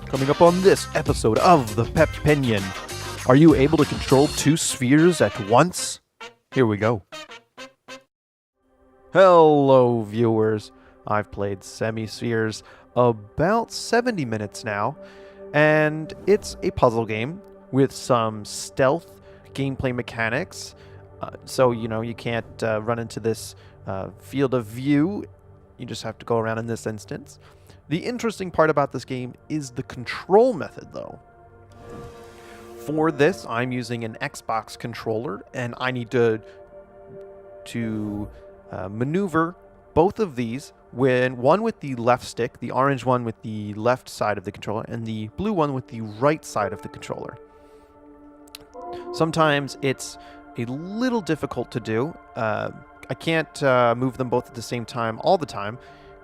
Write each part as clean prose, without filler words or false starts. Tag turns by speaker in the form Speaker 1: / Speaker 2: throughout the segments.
Speaker 1: Coming up on this episode of the Peppage, are you able to control two spheres at once? Here we go. Hello, viewers. I've played Semispheres about 70 minutes now, and it's a puzzle game with some stealth gameplay mechanics. So, you can't run into this field of view. You just have to go around in this instance. The interesting part about this game is the control method, though. For this, I'm using an Xbox controller, and I need to maneuver both of these, one with the left stick, the orange one with the left side of the controller, and the blue one with the right side of the controller. Sometimes it's a little difficult to do. I can't move them both at the same time all the time,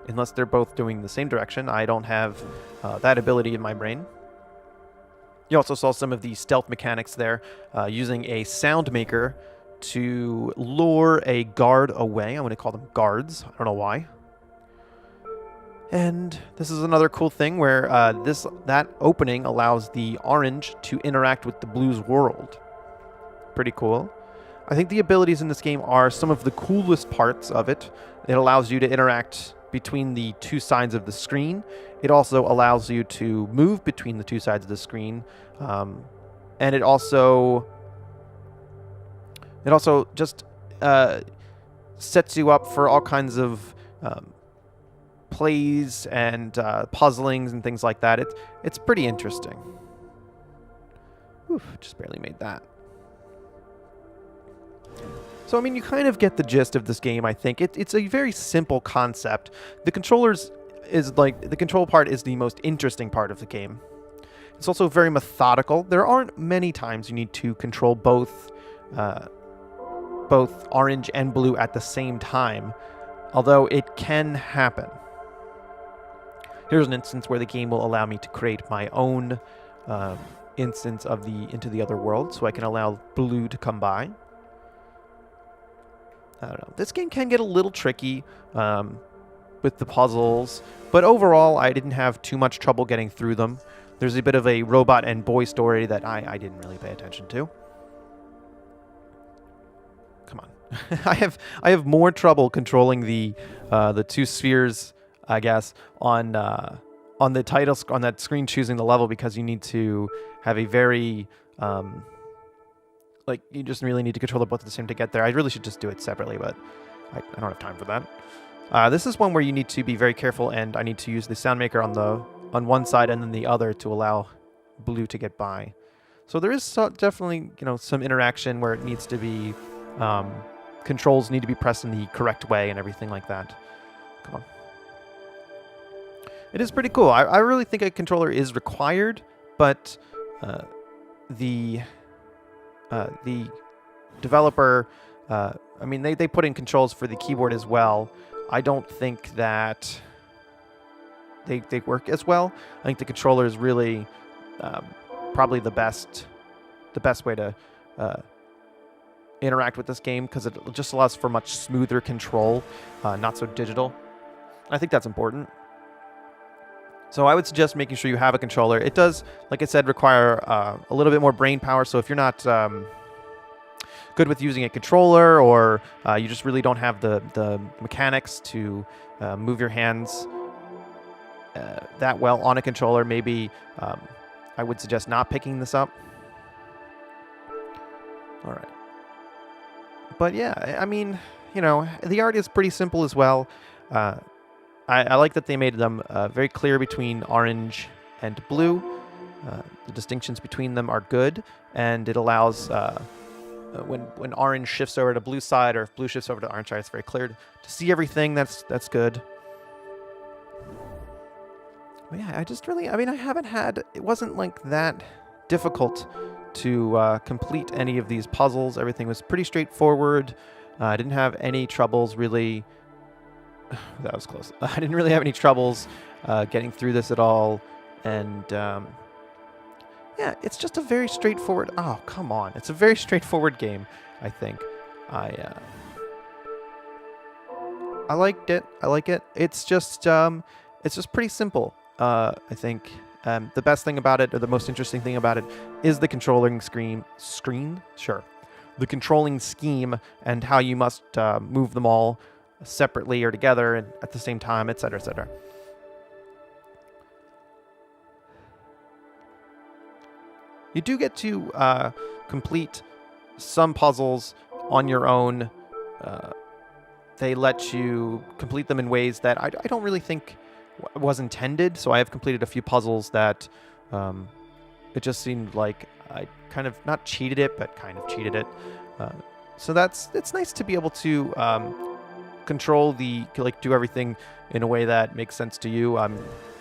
Speaker 1: unless they're both doing the same direction. I don't have that ability in my brain. You also saw some of the stealth mechanics there, using a sound maker to lure a guard away. I'm going to call them guards. I don't know why. And this is another cool thing where that opening allows the orange to interact with the blue's world. Pretty cool. I think the abilities in this game are some of the coolest parts of it. It allows you to interact between the two sides of the screen. It also allows you to move between the two sides of the screen. And it also just sets you up for all kinds of plays and puzzlings and things like that. It's pretty interesting. Oof, just barely made that. So, you kind of get the gist of this game, I think. It's a very simple concept. The control part is the most interesting part of the game. It's also very methodical. There aren't many times you need to control both orange and blue at the same time, although it can happen. Here's an instance where the game will allow me to create my own instance of into the other world, so I can allow blue to come by. I don't know. This game can get a little tricky with the puzzles, but overall, I didn't have too much trouble getting through them. There's a bit of a robot and boy story that I didn't really pay attention to. Come on. I have more trouble controlling the two spheres, I guess, on the title on that screen choosing the level, because you need to have a very you just really need to control them both at the same time to get there. I really should just do it separately, but I don't have time for that. This is one where you need to be very careful, and I need to use the sound maker on one side and then the other to allow blue to get by. So there is definitely some interaction where it needs to be controls need to be pressed in the correct way and everything like that. Come on. It is pretty cool. I really think a controller is required, but the developer, they put in controls for the keyboard as well. I don't think that they work as well. I think the controller is really probably the best way to interact with this game, because it just allows for much smoother control, not so digital. I think that's important. So I would suggest making sure you have a controller. It does, like I said, require a little bit more brain power. So if you're not good with using a controller, or you just really don't have the mechanics to move your hands that well on a controller, maybe I would suggest not picking this up. All right. But yeah, the art is pretty simple as well. I like that they made them very clear between orange and blue. The distinctions between them are good, and it allows when orange shifts over to blue side, or if blue shifts over to orange side, it's very clear to see everything. That's good. But yeah, it wasn't like that difficult to complete any of these puzzles. Everything was pretty straightforward. I didn't have any troubles really. That was close. I didn't really have any troubles getting through this at all. And yeah, it's just a very straightforward... Oh, come on. It's a very straightforward game, I think. I liked it. I like it. It's just pretty simple, I think. The best thing about it, or the most interesting thing about it, is the controlling screen? Sure. The controlling scheme and how you must move them all separately or together and at the same time, etc., etc. You do get to complete some puzzles on your own. They let you complete them in ways that I don't really think was intended. So I have completed a few puzzles that it just seemed like I kind of not cheated it, but kind of cheated it. So it's nice to be able to control do everything in a way that makes sense to you.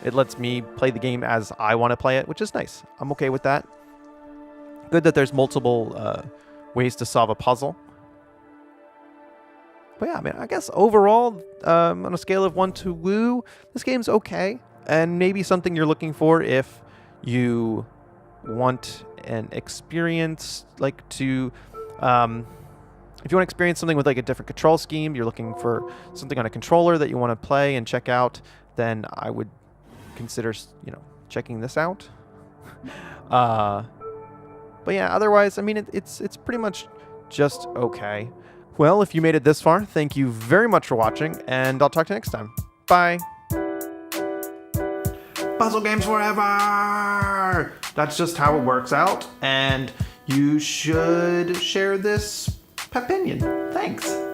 Speaker 1: It lets me play the game as I want to play it, which is nice. I'm okay with that. Good that there's multiple ways to solve a puzzle. But yeah, I mean, I guess overall, on a scale of 1 to woo, this game's okay. And maybe something you're looking for if you want an experience, if you want to experience something with a different control scheme, you're looking for something on a controller that you want to play and check out, then I would consider, checking this out. But yeah, otherwise, I mean, it's pretty much just okay. Well, if you made it this far, thank you very much for watching, and I'll talk to you next time. Bye! Puzzle games forever! That's just how it works out, and you should share this opinion. Thanks!